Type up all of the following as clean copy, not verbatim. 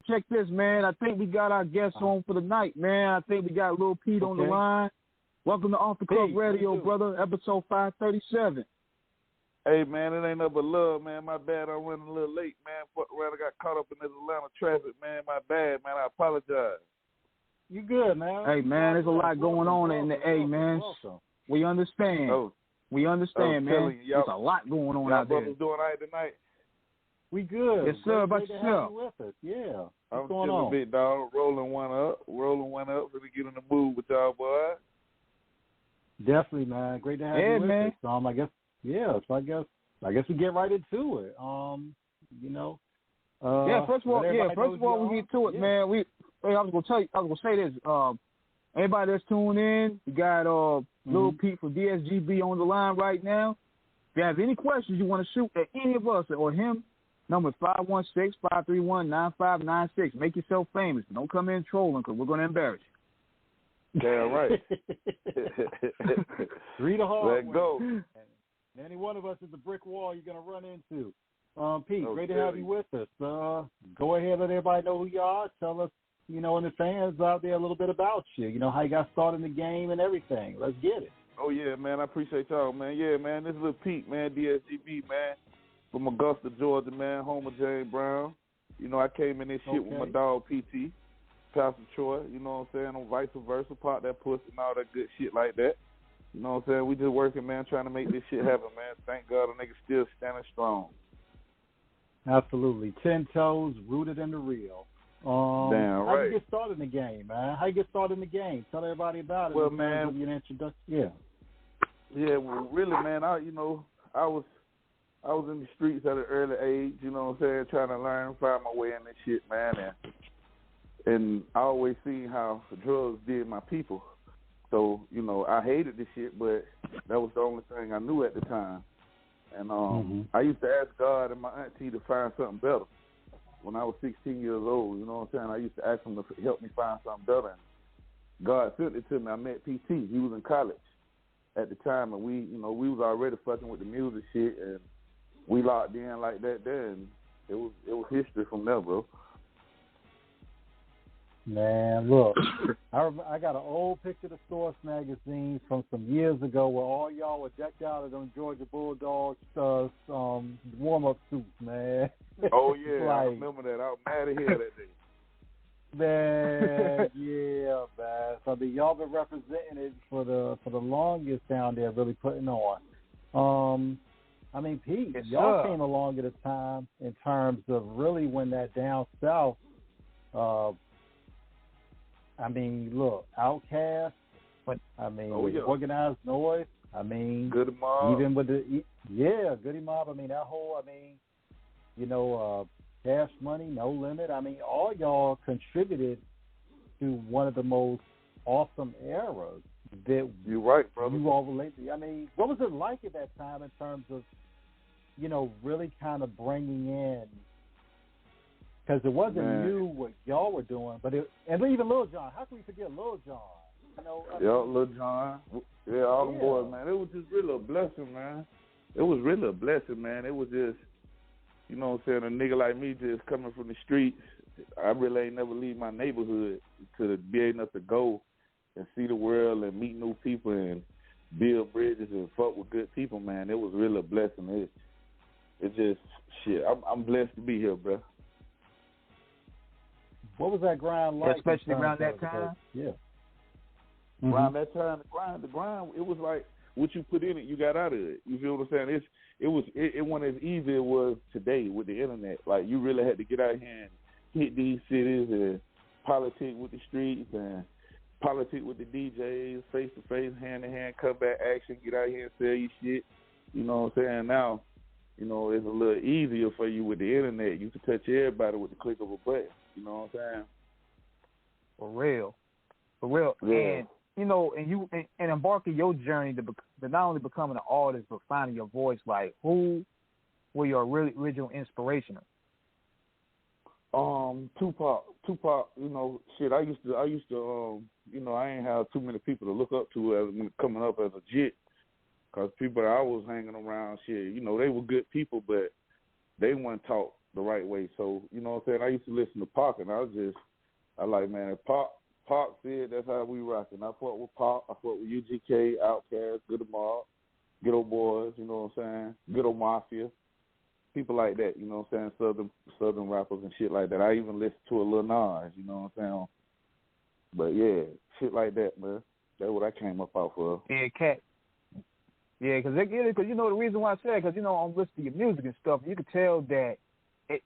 check this, man. I think we got our guest on for the night, man. I think we got Lil Pete on the line. Welcome to Off the Cuff Radio, brother, episode 537. Hey, man, it ain't nothing but love, man. My bad, I'm running a little late, man. Fuck around, I got caught up in this Atlanta traffic, man. My bad, man. I apologize. You good, man. Hey, man, there's a lot going on in the A, man. We understand. We understand, man. There's a lot going on out there. Y'all brothers doing all right tonight? We good. Yes, sir. About yourself? Yeah. I'm chilling a bit, dog. Rolling one up. Really get in the mood with y'all, boy. Definitely, man. Great to have you with man. us. I guess, so I guess we get right into it. First of all, we get to it, man. I was gonna say this. Anybody that's tuned in, we got Lil Pete from DSGB on the line right now. If you have any questions you want to shoot at any of us or him, number is 516-531-9596. Make yourself famous. Don't come in trolling because we're going to embarrass you. Damn right. Read a hard Let go. And any one of us is a brick wall you're going to run into. Pete, great to have you with us. Go ahead, let everybody know who you are. Tell us, and the fans out there a little bit about you. How you got started in the game and everything. Let's get it. Oh, yeah, man. I appreciate y'all, man. Yeah, man. This is Lil Pete, man, DSGB, man. From Augusta, Georgia, man, home of James Brown. I came in this shit with my dog, PT, Pastor Troy, you know what I'm saying, or vice versa, pop that pussy and all that good shit like that. You know what I'm saying? We just working, man, trying to make this shit happen, man. Thank God a nigga still standing strong. Absolutely. 10 toes, rooted in the real. Damn right. How you get started in the game, man? How you get started in the game? Tell everybody about it. Well, man. Give you an introduction. Yeah. Yeah, well, really, man, I was in the streets at an early age, you know what I'm saying, trying to learn, find my way in this shit, man. And I always seen how the drugs did my people. So, I hated this shit, but that was the only thing I knew at the time. And I used to ask God and my auntie to find something better. When I was 16 years old, you know what I'm saying, I used to ask him to help me find something better. And God sent it to me. I met PT. He was in college at the time, and we was already fucking with the music shit, and we locked in like that there, and it was history from there, bro. Man, look, I got an old picture of the Source magazine from some years ago where all y'all were decked out of them Georgia Bulldogs warm-up suits, man. Oh, yeah, I remember that. I was mad at hell that day. Man, yeah, man. So y'all been representing it for the longest down there, really putting on. Pete, y'all came along at a time in terms of really when that down south, Outkast, Organized Noise, Goody Mob. Even with Goody Mob, that whole, Cash Money, No Limit, all y'all contributed to one of the most awesome eras that you're right, brother. You all relate to. What was it like at that time in terms of, really kind of bringing in, because it wasn't new what y'all were doing, but and even Lil Jon. How can we forget Lil Jon? Lil Jon. Yeah, all them boys, man. It was just really a blessing, man. It was really a blessing, man. It was just, you know what I'm saying, a nigga like me just coming from the streets. I really ain't never leave my neighborhood to be able to go and see the world and meet new people and build bridges and fuck with good people, man. It was really a blessing. It just, shit, I'm blessed to be here, bro. What was that grind like? Especially around that time? Yeah. Around that time, the grind, it was like what you put in it, you got out of it. You feel what I'm saying? It wasn't as easy as it was today with the internet. Like, you really had to get out here and hit these cities and politic with the streets and politic with the DJs, face-to-face, hand-to-hand, combat action, get out here and sell your shit. You know what I'm saying? Now, it's a little easier for you with the internet. You can touch everybody with the click of a button. You know what I'm saying? For real. Yeah. And, and embarking your journey to not only becoming an artist, but finding your voice, like, who were your really original inspiration? Tupac, shit, I used to, I ain't have too many people to look up to as coming up as a jit, because people that I was hanging around, shit, they were good people, but they weren't taught the right way. So, you know what I'm saying? I used to listen to Pac, and I like, man, if Pac said, that's how we rockin'. I fought with Pac, I fought with UGK, Outkast, Good Mob, Ghetto Boys, you know what I'm saying? Ghetto Mafia, people like that, you know what I'm saying? Southern rappers and shit like that. I even listened to a Lil Nas, you know what I'm saying? But yeah, shit like that, man. That's what I came up out for. Yeah, Cat. Yeah, because you know the reason why I said, because, you know, I'm listening to your music and stuff, you can tell that it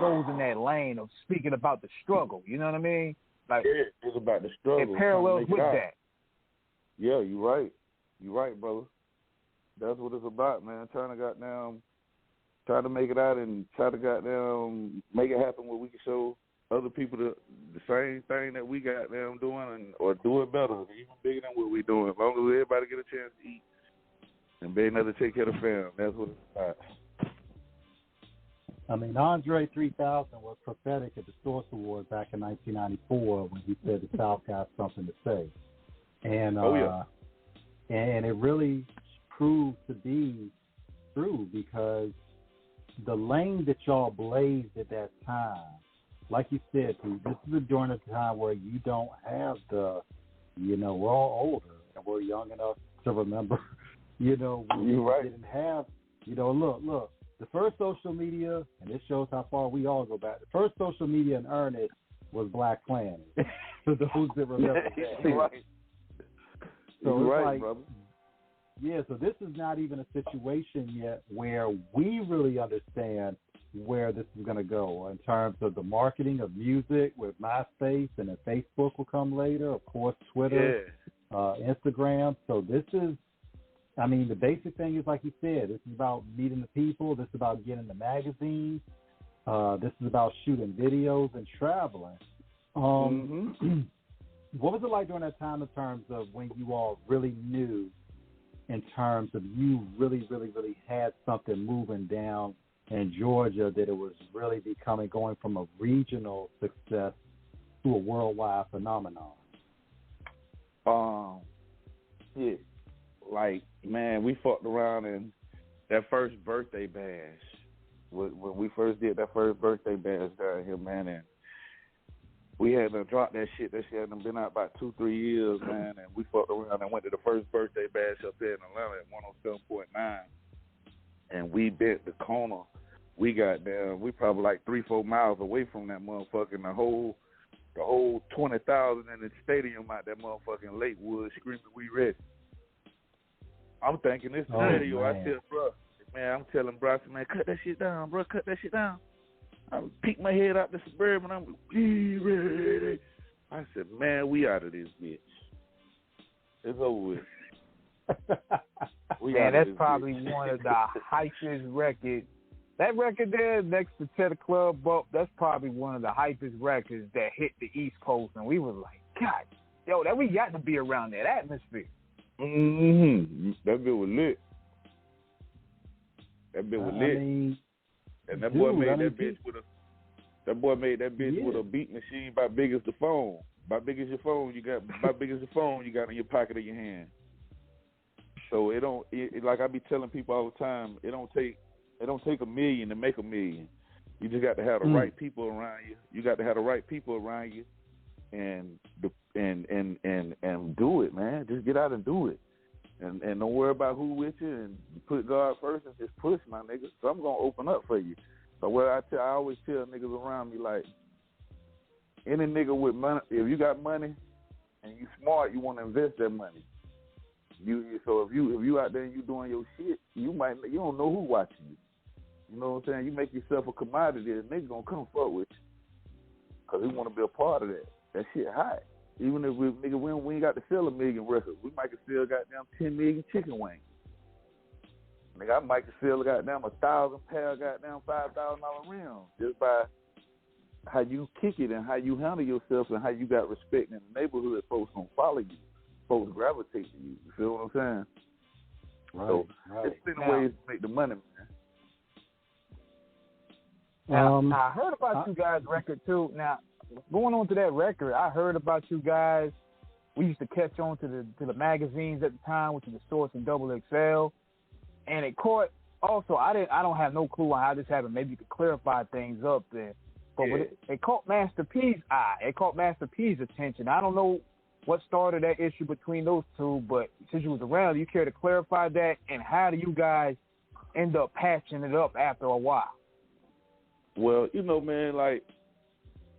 goes in that lane of speaking about the struggle, you know what I mean? Like, yeah, it's about the struggle. It parallels with that. Yeah, you're right. You're right, brother. That's what it's about, man. Trying to make it out and try to goddamn make it happen where we can show other people the same thing that we got them doing, or do it better, even bigger than what we're doing. As long as everybody get a chance to eat and be able to take care of the family, that's what it's about. I mean, Andre 3000 was prophetic at the Source Awards back in 1994 when he said the South got something to say. And and it really proved to be true, because the lane that y'all blazed at that time, like you said, this is during a time where you don't have we're all older and we're young enough to remember, we didn't have, look, the first social media, and this shows how far we all go back, the first social media in earnest was Black Planet, for those that remember that. Right. So you're it's right, brother. Yeah, so this is not even a situation yet where we really understand where this is going to go in terms of the marketing of music with MySpace, and then Facebook will come later, of course, Twitter, Instagram. So this is, I mean, the basic thing is, like you said, this is about meeting the people. This is about getting the magazines. This is about shooting videos and traveling. What was it like during that time in terms of when you all really knew, in terms of you really, really, really had something moving down in Georgia, that it was really going from a regional success to a worldwide phenomenon? Yeah. Like, man, we fucked around in that first birthday bash. When we first did that first birthday bash down here, man, and we had to drop that shit. That shit hadn't been out about 2-3 years, man, and we fucked around and went to the first birthday bash up there in Atlanta at 107.9, and we bent the corner. We got down. We probably like 3-4 miles away from that motherfucking the whole 20,000 in the stadium out that motherfucking Lakewood screaming, "We ready." I'm thinking this is the radio. Man. I tell bro, man, I'm telling bro, man, cut that shit down, bro, cut that shit down. I peek my head out the Suburban. I'm we ready. I said, man, we out of this bitch. It's over with. Man, that's probably one of the hypest records. That record there, next to Cheddar Club Up, that's probably one of the hypest records that hit the East Coast, and we was like, God, yo, that we got to be around that atmosphere. That bit was lit. That bit was lit. And that boy made that bitch with a beat machine about big as the phone. About big as your phone you got in your pocket of your hand. So like I be telling people all the time, it don't take $1 million to make $1 million. You just got to have the right people around you. You got to have the right people around you, and do it, man. Just get out and do it, and don't worry about who with you, and put God first and just push, my nigga. So I'm gonna open up for you. So what I always tell niggas around me, like, any nigga with money, if you got money and you smart, you want to invest that money. So if you out there and you doing your shit, you don't know who watching you. You know what I'm saying? You make yourself a commodity, and niggas gonna come fuck with you, cause he want to be a part of that. That shit hot. Even if we ain't got to sell 1 million records, we might sell goddamn 10 million chicken wings. Nigga, I might sell goddamn 1,000 pair of goddamn $5,000 rims just by how you kick it and how you handle yourself and how you got respect in the neighborhood. Folks gonna follow you. Folks gravitate to you. You feel what I'm saying? Right. So it's been ways to make the money, man. Now, I heard about you guys' record too. Now, going on to that record, I heard about you guys. We used to catch on to the magazines at the time, which is the Source and Double XL, and it caught also, I don't have no clue on how this happened. Maybe you could clarify things up there. But it caught Master P's eye. It caught Master P's attention. I don't know what started that issue between those two, but since you was around, you care to clarify that? And how do you guys end up patching it up after a while? Well, you know, man, like,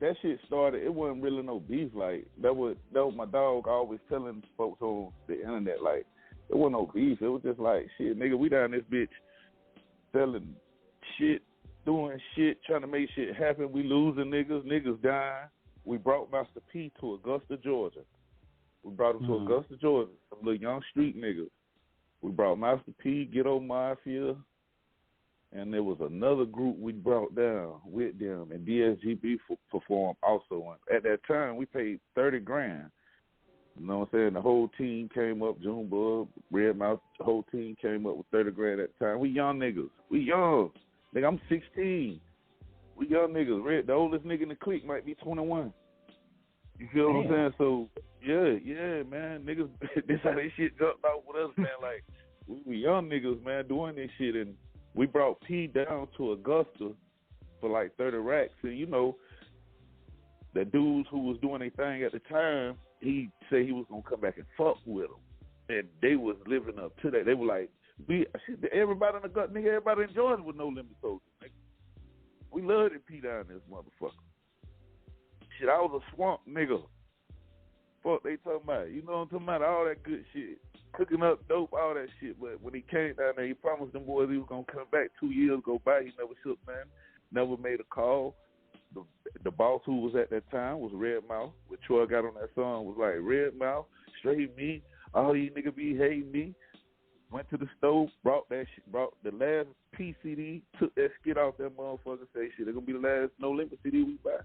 that shit started, it wasn't really no beef. Like, that was my dog always telling folks on the internet, like, it wasn't no beef. It was just like, shit, nigga, we down this bitch selling shit, doing shit, trying to make shit happen. We losing niggas dying. We brought Master P to Augusta, Georgia. We brought him to Augusta, Georgia, some little young street niggas. We brought Master P, Ghetto Mafia, and there was another group we brought down with them, and DSGB performed also. And at that time, we paid $30,000. You know what I'm saying? The whole team came up, Junebug, Red Mouse, the whole team came up with $30,000 at the time. We young niggas. We young. Nigga, I'm 16. We young niggas. The oldest nigga in the clique might be 21. You feel what I'm saying? So, yeah, man. Niggas, this how this shit jumped out with us, man. Like, we young niggas, man, doing this shit. And we brought P down to Augusta for like 30 racks. And, you know, the dudes who was doing their thing at the time, he said he was going to come back and fuck with them. And they was living up to that. They were like, everybody in the gut, nigga, everybody in Georgia with No Limit Soldiers, nigga. We loved it, P down this motherfucker. Shit, I was a swamp nigga. Fuck they talking about. You know what I'm talking about? All that good shit. Cooking up dope, all that shit. But when he came down there, he promised them boys he was going to come back. 2 years go by. He never shook, man. Never made a call. The boss who was at that time was Red Mouth. What Troy got on that song was like, Red Mouth, straight me, all you niggas be hating me. Went to the stove, brought that shit, brought the last PCD, took that skit off that motherfucker, say shit, they're going to be the last No Limit CD we buy.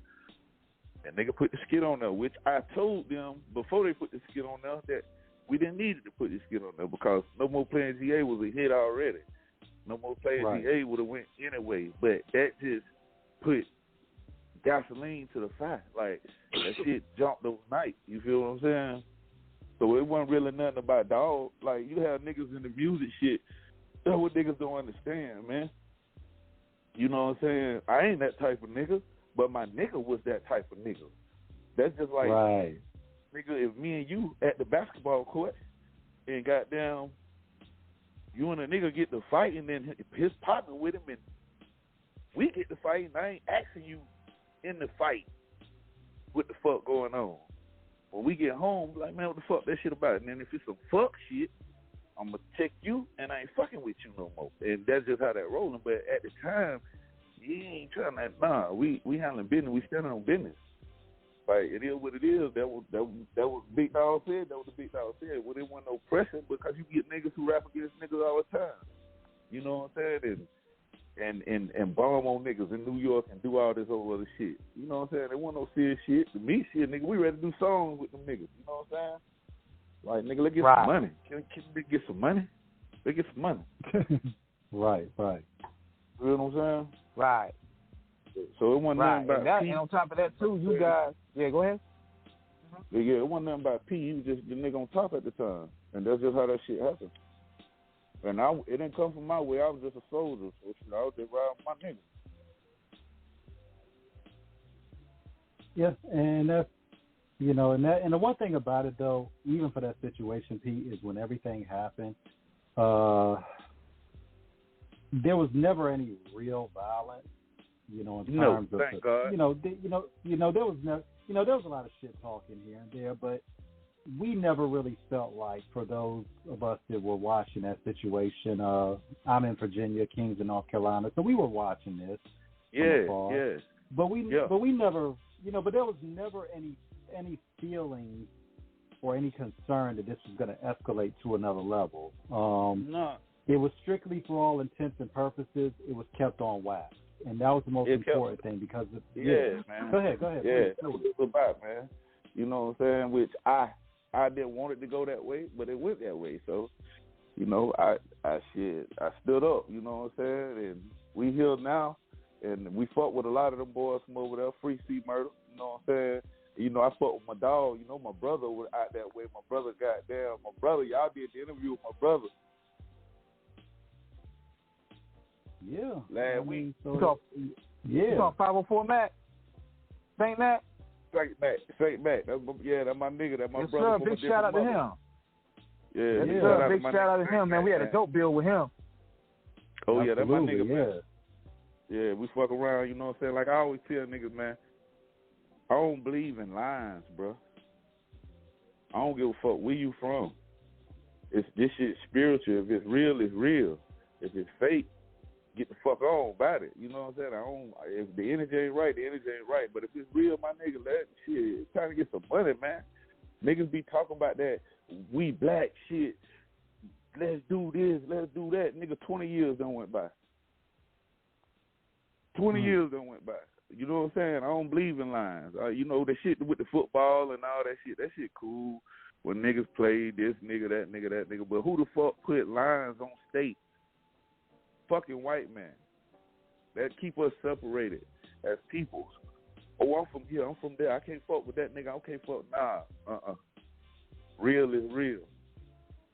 And nigga put the skit on there, which I told them before they put the skit on there that we didn't need to put the skit on there because No More Playing GA was a hit already. No More Playing GA would have went anyway, but that just put gasoline to the fire. Like, that shit jumped overnight. You feel what I'm saying? So it wasn't really nothing about dog. Like, you have niggas in the music shit. That's what niggas don't understand, man. You know what I'm saying? I ain't that type of nigga. But my nigga was that type of nigga. That's just like, nigga, if me and you at the basketball court and goddamn, you and a nigga get to fight and then his partner with him and we get to fight and I ain't asking you in the fight what the fuck going on. When we get home, like, man, what the fuck that shit about? And then if it's some fuck shit, I'm going to check you and I ain't fucking with you no more. And that's just how that rolling. But at the time, he ain't trying to, nah, we handling business. We standing on business. Like, it is what it is. That was Big Dog said. That was the Big Dog said. Well, there wasn't no pressure because you get niggas who rap against niggas all the time. You know what I'm saying? And bomb on niggas in New York and do all this other shit. You know what I'm saying? There wasn't no serious shit. To me, shit, nigga, we ready to do songs with them niggas. You know what I'm saying? Like, nigga, let's get some money. Can we get some money? Let's get some money. Right. You know what I'm saying? Right. So it wasn't nothing about that, P. And on top of that, too, you guys... Yeah, go ahead. Yeah, it wasn't nothing about P. He was just the nigga on top at the time. And that's just how that shit happened. And it didn't come from my way. I was just a soldier. So I was just riding my nigga. Yeah, and that's, you know, and the one thing about it, though, even for that situation, Pete, is when everything happened, there was never any real violence, you know, in terms of, thank God. there was there was a lot of shit talking here and there, but we never really felt like, for those of us that were watching that situation, I'm in Virginia, Kings in North Carolina, so we were watching this. Yeah. But we never, but there was never any feeling or any concern that this was going to escalate to another level. No. It was strictly, for all intents and purposes, it was kept on wax. And that was the most important thing because of, man. Go ahead. Yeah, that's what it's about, man. You know what I'm saying? Which I didn't want it to go that way, but it went that way. So, you know, I stood up, you know what I'm saying? And we here now, and we fought with a lot of them boys from over there, Free C Murder, you know what I'm saying? You know, I fought with my dog, you know, my brother was out that way. My brother, y'all did the interview with my brother. Yeah. Last week. So, You talking 504 Mac? Saint Mac? Saint Mac. That's my nigga. That's my yes, brother. Sir. Big shout out to him. Yeah, yes, sir. Big shout out to him, man. We had a dope bill with him. Oh, yeah, that's my nigga, yeah. man. Yeah, we fuck around, you know what I'm saying? Like I always tell niggas, man, I don't believe in lines, bro. I don't give a fuck where you from. This shit spiritual. If it's real, it's real. If it's fake, get the fuck on about it. You know what I'm saying? If the energy ain't right, the energy ain't right. But if it's real, my nigga, let shit, trying to get some money, man. Niggas be talking about that we black shit. Let's do this, let's do that. Nigga, 20 years done went by. 20 years done went by. You know what I'm saying? I don't believe in lines. You know, the shit with the football and all that shit cool. When niggas play this nigga, that nigga, that nigga. But who the fuck put lines on state? Fucking white man. That keep us separated as peoples. Oh, I'm from here, I'm from there. I can't fuck with that nigga. I can't fuck. Nah. Real is real.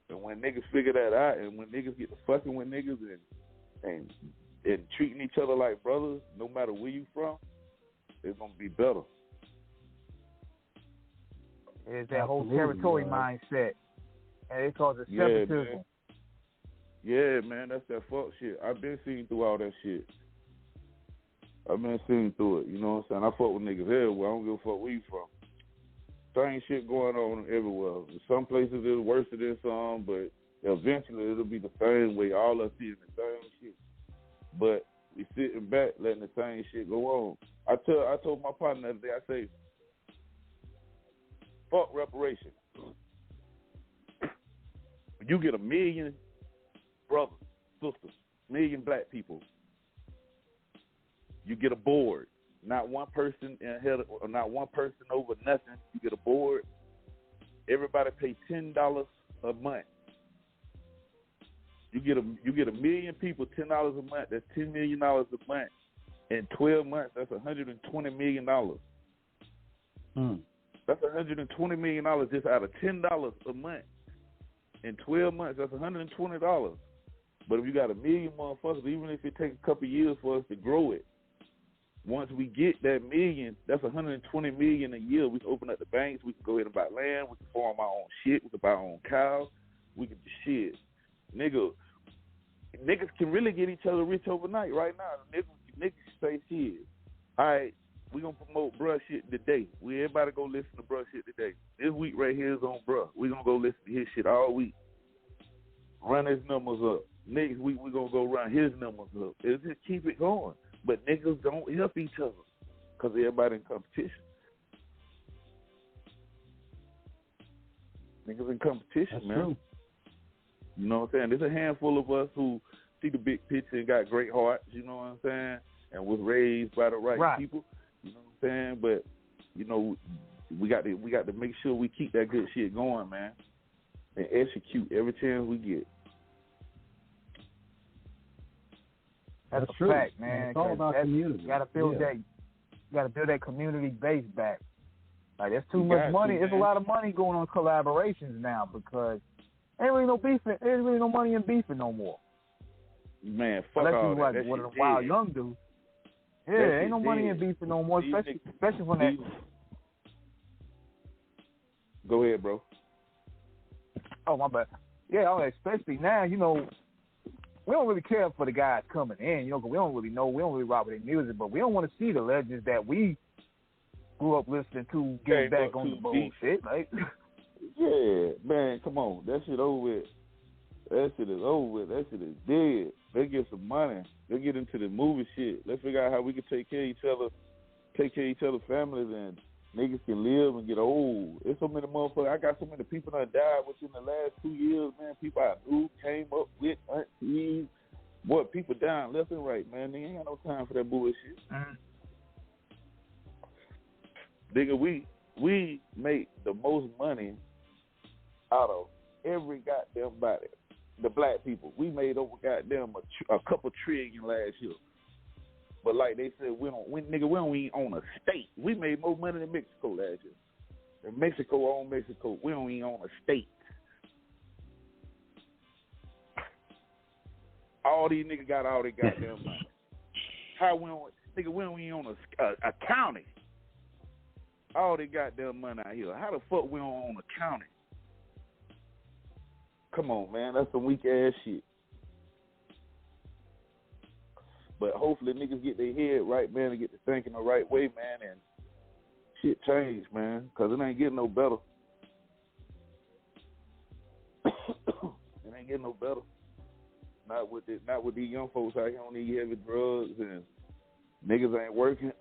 And when niggas figure that out, and when niggas get to fucking with niggas and treating each other like brothers, no matter where you from, it's gonna be better. It's that whole territory mindset, and it causes separatism. Yeah, man, that's that fuck shit. I've been seeing through all that shit. I've been seeing through it. You know what I'm saying? I fuck with niggas everywhere. I don't give a fuck where you from. Same shit going on everywhere. Some places it's worse than some, but eventually it'll be the same way. All us seeing the same shit. But we sitting back letting the same shit go on. I told my partner the other day, I say, fuck reparations. You get 1 million brothers, sisters, 1 million black people. You get a board. Not one person or not one person over nothing. You get a board. Everybody pay $10 a month. You get a million people, $10 a month. That's $10 million a month. In 12 months, that's $120 million. That's $120 million just out of $10 a month. In 12 months, that's $120. But if you got 1 million motherfuckers, even if it takes a couple years for us to grow it, once we get that million, that's $120 million a year. We can open up the banks. We can go ahead and buy land. We can farm our own shit. We can buy our own cows. We can do shit. Niggas can really get each other rich overnight right now. Niggas say shit. All right, we going to promote bruh shit today. Everybody go listen to bruh shit today. This week right here is on bruh. We going to go listen to his shit all week. Run his numbers up. Next week we going to go run his numbers up. It's just keep it going. But niggas don't help each other because everybody in competition. Niggas in competition, that's man. True. You know what I'm saying? There's a handful of us who see the big picture and got great hearts, you know what I'm saying, and was raised by the right people, you know what I'm saying? But, you know, we got to make sure we keep that good shit going, man, and execute every chance we get. That's a true. fact, man. It's all about community. You gotta build that community base back. Like there's too much money. There's a lot of money going on collaborations now because ain't really no beefing. Ain't really no money in beefing no more. Man, fuck unless all you that. Like what a wild young dude. Yeah, ain't no money in beefing no more, especially from that. Go ahead, bro. Oh my bad. Yeah, especially now, you know. We don't really care for the guys coming in, you know, because we don't really know. We don't really rock with their music, but we don't want to see the legends that we grew up listening to get back on the bullshit. Like, yeah, man, come on. That shit over with. That shit is over with. That shit is dead. They get some money. They get into the movie shit. Let's figure out how we can take care of each other's families, and niggas can live and get old. There's so many motherfuckers. I got so many people that died within the last 2 years, man. People I knew, came up with, aunties. Boy, people dying left and right, man. They ain't got no time for that bullshit. Nigga, we make the most money out of every goddamn body. The black people. We made over goddamn a couple trillion last year. But like they said, we don't even own a state. We made more money than Mexico last year. And Mexico own Mexico. We don't even own a state. All these niggas got all their goddamn money. How we don't, nigga, we don't even own a county. All they goddamn money out here. How the fuck we don't own a county? Come on, man. That's some weak ass shit. But hopefully niggas get their head right, man, and get to thinking the right way, man, and shit change, man, because it ain't getting no better. It ain't getting no better. Not with these young folks out here on these heavy drugs, and niggas ain't working.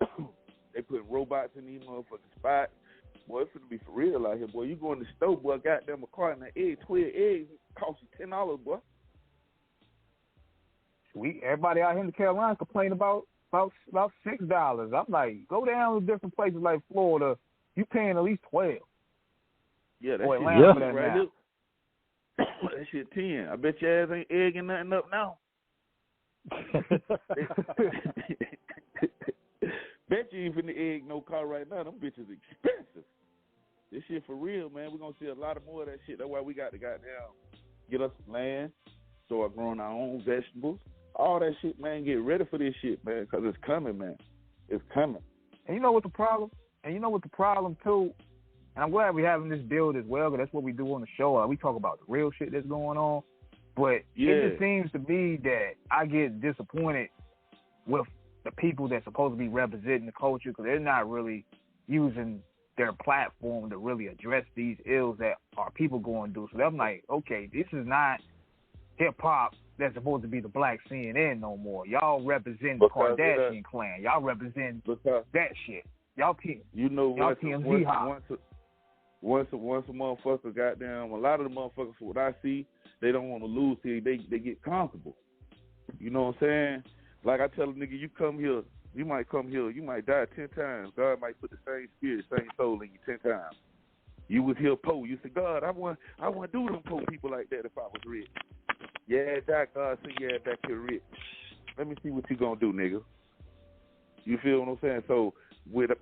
They putting robots in these motherfucking spots. Boy, it's gonna be for real out here, boy. You go in the store, boy, goddamn a carton of eggs, 12 eggs, cost you $10, boy. Everybody out here in the Carolinas complain about $6. I'm like, go down to different places like Florida, you paying at least 12. Yeah, that's Atlanta for that right now. That shit 10. I bet your ass ain't egging nothing up now. Bet you even the egg no car right now. Them bitches expensive. This shit for real, man. We're gonna see a lot of more of that shit. That's why we got to goddamn get us some land, start growing our own vegetables. All that shit, man. Get ready for this shit, man, because it's coming, man. It's coming. And you know what the problem? Too? And I'm glad we're having this build as well, because that's what we do on the show. We talk about the real shit that's going on. But it just seems to me that I get disappointed with the people that's supposed to be representing the culture, because they're not really using their platform to really address these ills that our people going through. So I'm like, okay, this is not hip-hop that's supposed to be the black CNN no more. Y'all represent the Kardashian clan. Y'all represent that shit. Y'all team. You know y'all what? TMZ Once a motherfucker, goddamn, a lot of the motherfuckers, what I see, they don't want to lose. See, they get comfortable. You know what I'm saying? Like I tell a nigga, you come here, you might come here, you might die 10 times. God might put the same spirit, same soul in you 10 times. You was here poor. You said, God, I want to do them poor people like that if I was rich. Yeah, that God said, yeah, back here rich. Let me see what you gonna do, nigga. You feel what I'm saying? So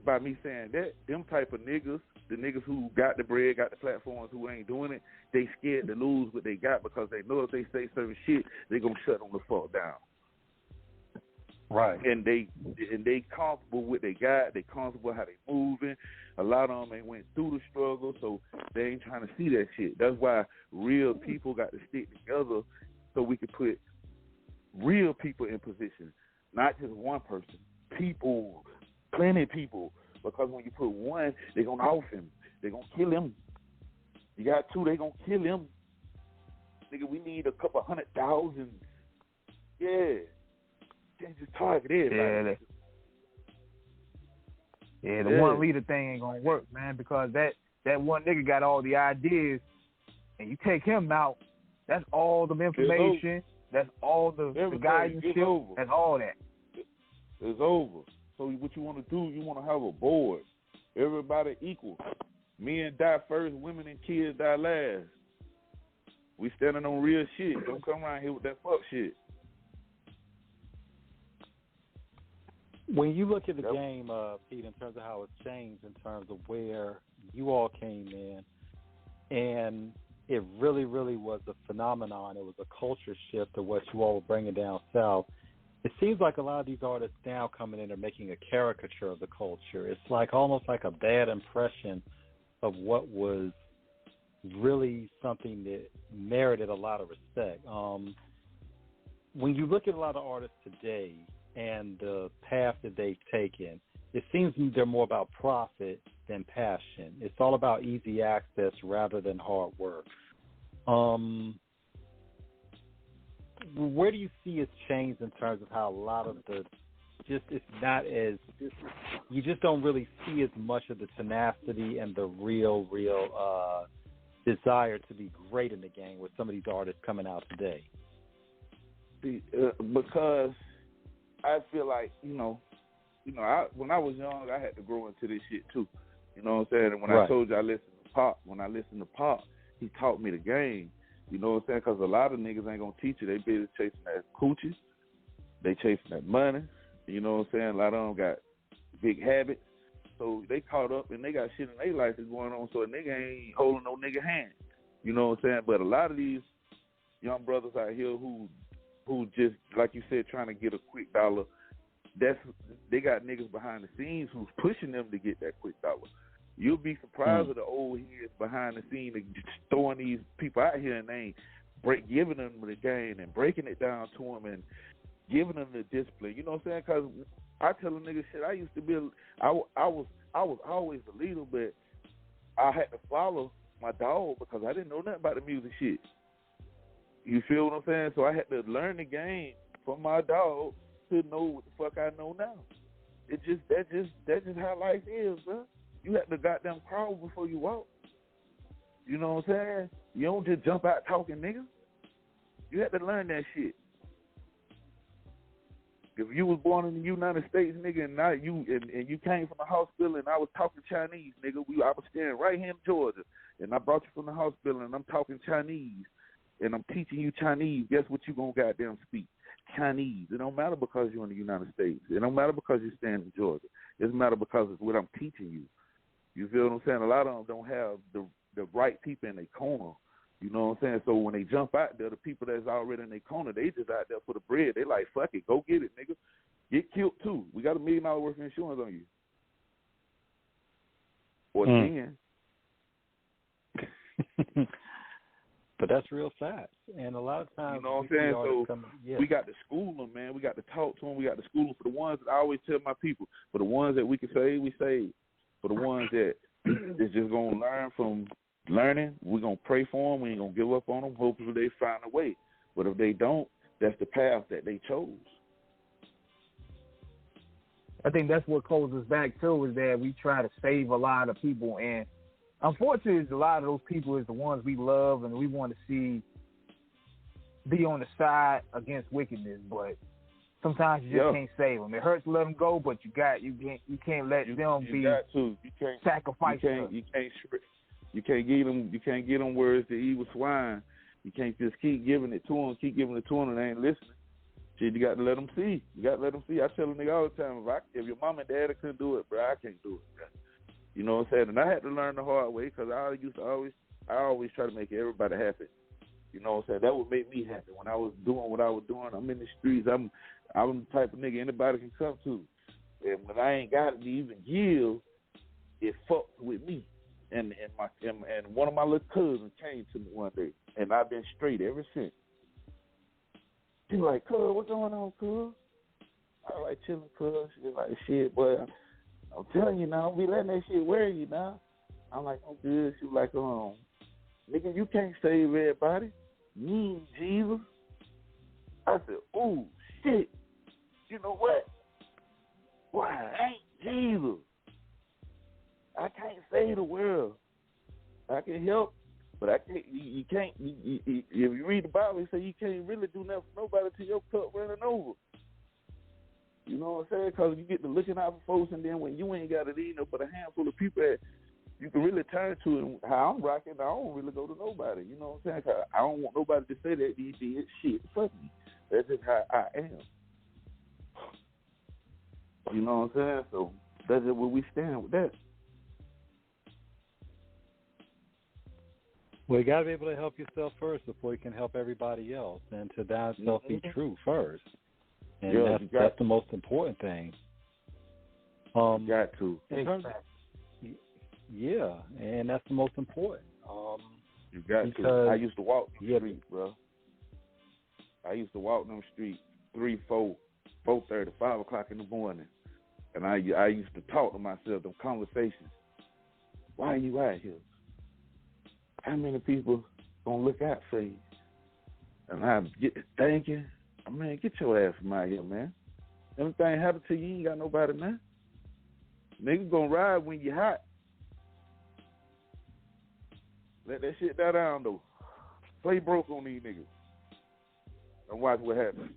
by me saying that, them type of niggas, the niggas who got the bread, got the platforms, who ain't doing it, they scared to lose what they got because they know if they say certain shit, they gonna shut them the fuck down. Right. And they comfortable with what they got. They comfortable how they moving. A lot of them ain't went through the struggle, so they ain't trying to see that shit. That's why real people got to stick together so we can put real people in position, not just one person. People, plenty of people. Because when you put one, they're going to off him. They're going to kill him. You got two, they're going to kill him. Nigga, we need a couple 100,000. Yeah. Can't just target everybody. Yeah, the one leader thing ain't going to work, man, because that one nigga got all the ideas, and you take him out, that's all the information, that's all the guidance shit, that's all that. It's over. So what you want to do, you want to have a board. Everybody equal. Men die first, women and kids die last. We standing on real shit. Don't come around here with that fuck shit. When you look at the game, Pete, in terms of how it's changed, in terms of where you all came in, and it really, really was a phenomenon. It was a culture shift to what you all were bringing down south. It seems like a lot of these artists now coming in are making a caricature of the culture. It's like almost like a bad impression of what was really something that merited a lot of respect. When you look at a lot of artists today and the path that they've taken, it seems they're more about profit than passion. It's all about easy access rather than hard work. Where do you see it's changed in terms of how a lot of it's not as, you just don't really see as much of the tenacity and the real desire to be great in the game with some of these artists coming out today? Because I feel like, when I was young, I had to grow into this shit too. You know what I'm saying? And when I told you I listened to Pop, he taught me the game. You know what I'm saying? Because a lot of niggas ain't going to teach you. They busy chasing that coochie. They chasing that money. You know what I'm saying? A lot of them got big habits. So they caught up and they got shit in their life that's going on, so a nigga ain't holding no nigga hand. You know what I'm saying? But a lot of these young brothers out here who who just, like you said, trying to get a quick dollar. They got niggas behind the scenes who's pushing them to get that quick dollar. You'll be surprised at the old heads behind the scene just throwing these people out here and they ain't giving them the game and breaking it down to them and giving them the discipline. You know what I'm saying? Because I tell a nigga shit. I used to be, I was always the leader, but I had to follow my dog because I didn't know nothing about the music shit. You feel what I'm saying? So I had to learn the game from my dog to know what the fuck I know now. That's just how life is, bro. You have to goddamn crawl before you walk. You know what I'm saying? You don't just jump out talking, nigga. You have to learn that shit. If you was born in the United States, nigga, and you came from the hospital and I was talking Chinese, nigga, I was staying right here in Georgia, and I brought you from the hospital and I'm talking Chinese, and I'm teaching you Chinese, guess what you gonna goddamn speak? Chinese. It don't matter because you're in the United States. It don't matter because you're staying in Georgia. It doesn't matter because it's what I'm teaching you. You feel what I'm saying? A lot of them don't have the right people in their corner. You know what I'm saying? So when they jump out there, the people that's already in their corner, they just out there for the bread. They like, fuck it, go get it, nigga. Get killed too. We got $1 million worth of insurance on you. Or 10. But that's real fast. And a lot of times, you know what I'm saying? So we got to school them, man. We got to talk to them. We got to school them. For the ones that I always tell my people, for the ones that we can save, we save. For the ones that is just going to learn from learning, we're going to pray for them. We ain't going to give up on them. Hopefully they find a way. But if they don't, that's the path that they chose. I think that's what holds us back, too, is that we try to save a lot of people. And unfortunately, a lot of those people is the ones we love and we want to see be on the side against wickedness. But sometimes you just can't save them. It hurts to let them go, but you can't let them be sacrificed. You can't get them where it's the evil swine. You can't just keep giving it to them, and they ain't listening. Shit, you got to let them see. I tell a nigga all the time, if your mom and daddy couldn't do it, bro, I can't do it, bro. You know what I'm saying? And I had to learn the hard way because I always try to make everybody happy. You know what I'm saying? That would make me happy when I was doing what I was doing. I'm in the streets. I'm the type of nigga anybody can come to. And when I ain't got it to even give, it fucks with me. And one of my little cousins came to me one day, and I've been straight ever since. She like, cuz, what's going on, cuz? I was like, chilling, cuz. She was like, shit, boy, I'm telling you now, don't be letting that shit wear you now. I'm like, I'm good. She was like, nigga, you can't save everybody. You Jesus. I said, ooh, shit. You know what? Boy, I ain't Jesus. I can't save the world. I can help, but I can't. You can't. If you read the Bible, it say you can't really do nothing for nobody till your cup running over. You know what I'm saying? Because you get to looking out for folks, and then when you ain't got it in but a handful of people that you can really turn to, and how I'm rocking, I don't really go to nobody. You know what I'm saying? 'Cause I don't want nobody to say that you did shit. Fuck me. That's just how I am. You know what I'm saying? So that's just where we stand with that. Well, you got to be able to help yourself first before you can help everybody else, and to thyself be true first. And that's the most important thing. Got to. In terms of, yeah, and that's the most important. You got to. I used to walk the streets, bro. I used to walk them streets 3, 4, 4:30, 5 o'clock in the morning, and I used to talk to myself, them conversations. Why are you out here? How many people gonna look out for you? And I get thinking, man, get your ass from out here, man. Everything happen to you, you ain't got nobody now. Niggas gonna ride when you hot. Let that shit die down though. Play broke on these niggas. And watch what happens.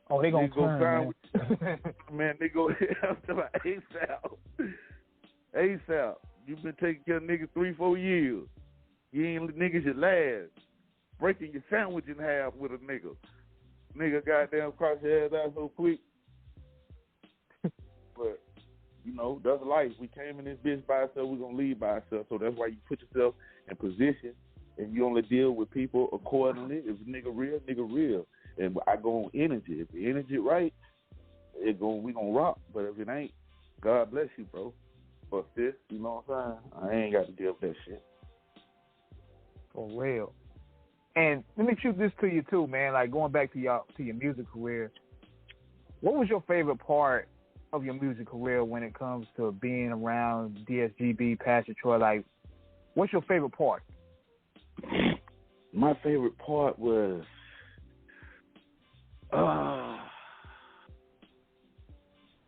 Oh, they gonna turn, man, they go ASAP. You've been taking care of niggas 3-4 years. You ain't niggas your last. Breaking your sandwich in half with a nigga. Nigga goddamn cross your ass out so quick. But, you know, that's life. We came in this bitch by ourselves, we're going to leave by ourselves. So that's why you put yourself in position and you only deal with people accordingly. If nigga real. And I go on energy. If the energy right, we gonna rock. But if it ain't, God bless you, bro. But this, you know what I'm saying? I ain't got to deal with that shit. For real. And let me shoot this to you too, man. Like going back to your music career, what was your favorite part of your music career when it comes to being around DSGB, Pastor Troy? Like, what's your favorite part? My favorite part was,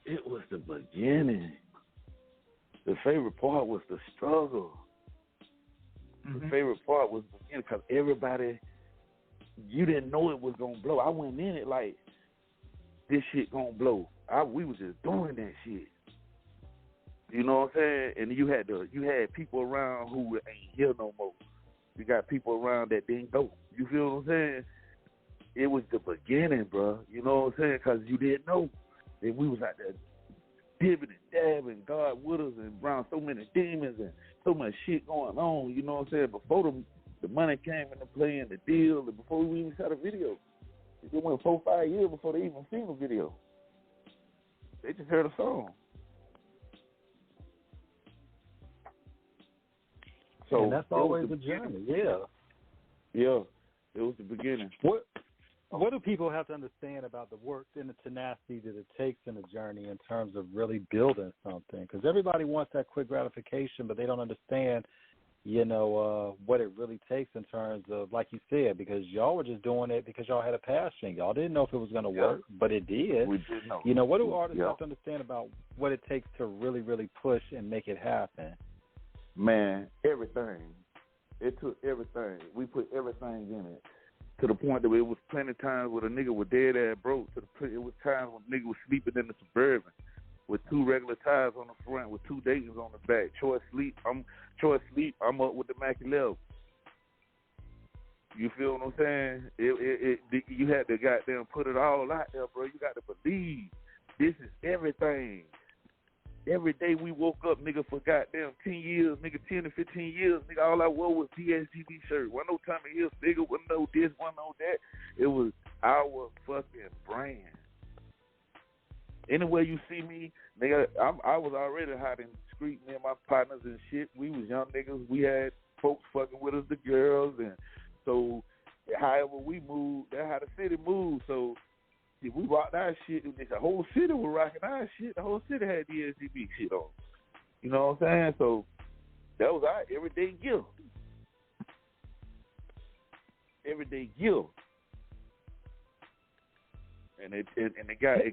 it was the beginning. The favorite part was the struggle. The favorite part was the beginning because everybody, you didn't know it was going to blow. I went in it like, this shit going to blow. We was just doing that shit. You know what I'm saying? And you had people around who ain't here no more. You got people around that didn't go. You feel what I'm saying? It was the beginning, bro. You know what I'm saying? Because you didn't know. And we was out there dibbing and dabbing, God with us, and around so many demons and so much shit going on. You know what I'm saying? Before the money came into play and the deal, and before we even shot a video. It went 4-5 years before they even seen the video. They just heard a song. So and that's always a journey, yeah. Yeah, it was the beginning. What do people have to understand about the work and the tenacity that it takes in a journey in terms of really building something? Because everybody wants that quick gratification, but they don't understand, what it really takes in terms of, like you said, because y'all were just doing it because y'all had a passion. Y'all didn't know if it was going to work, but it did. We did know. What do artists have to understand about what it takes to really, really push and make it happen? Man, everything. It took everything. We put everything in it. To the point that it was plenty of times where a nigga was dead ass broke. It was times when nigga was sleeping in the Suburban with 2 regular tires on the front with 2 Daytons on the back. Troy sleep. I'm up with the Mac 11. You feel what I'm saying? You had to goddamn put it all out there, bro. You got to believe this is everything. Every day we woke up, nigga, for goddamn 10 years, nigga, 10 to 15 years, nigga, all I wore was DSGB shirt. Wasn't no Tommy Hilfiger, wasn't no this, wasn't no that. It was our fucking brand. Anywhere you see me, nigga, I was already hot in the street, me and my partners and shit. We was young niggas. We had folks fucking with us, the girls, and so however we moved, that's how the city moved. So if we rocked our shit, the whole city was rocking our shit. The whole city had DSGB shit on. You know what I'm saying? So that was our everyday gift. Everyday gift. And it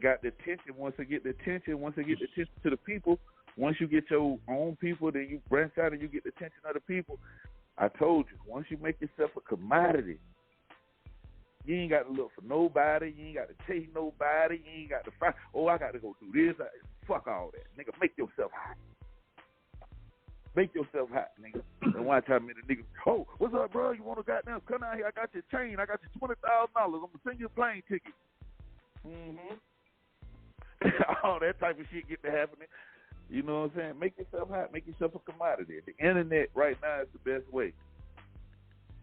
got the attention. Once it get the attention to the people, once you get your own people, then you branch out and you get the attention of the people. I told you, once you make yourself a commodity, you ain't got to look for nobody. You ain't got to chase nobody. You ain't got to fight. Oh, I got to go do this. Fuck all that. Nigga, make yourself hot. Make yourself hot, nigga. And one time, the nigga, oh, what's up, bro? You want to goddamn come out here? I got your chain. I got your $20,000. I'm going to send you a plane ticket. All that type of shit get to happening. You know what I'm saying? Make yourself hot. Make yourself a commodity. The internet right now is the best way.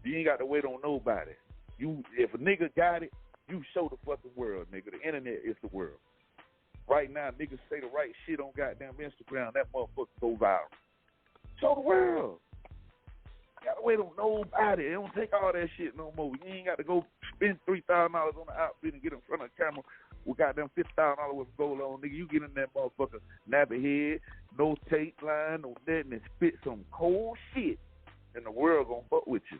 You ain't got to wait on nobody. If a nigga got it, you show the fucking world, nigga. The internet is the world. Right now, niggas say the right shit on goddamn Instagram, that motherfucker go viral. Show the world. You gotta wait on nobody. It don't take all that shit no more. You ain't got to go spend $3,000 on the outfit and get in front of the camera with goddamn $50,000 worth of gold on, nigga. You get in that motherfucker, nappy head, no tape line, no nothing, and spit some cold shit, and the world gonna fuck with you.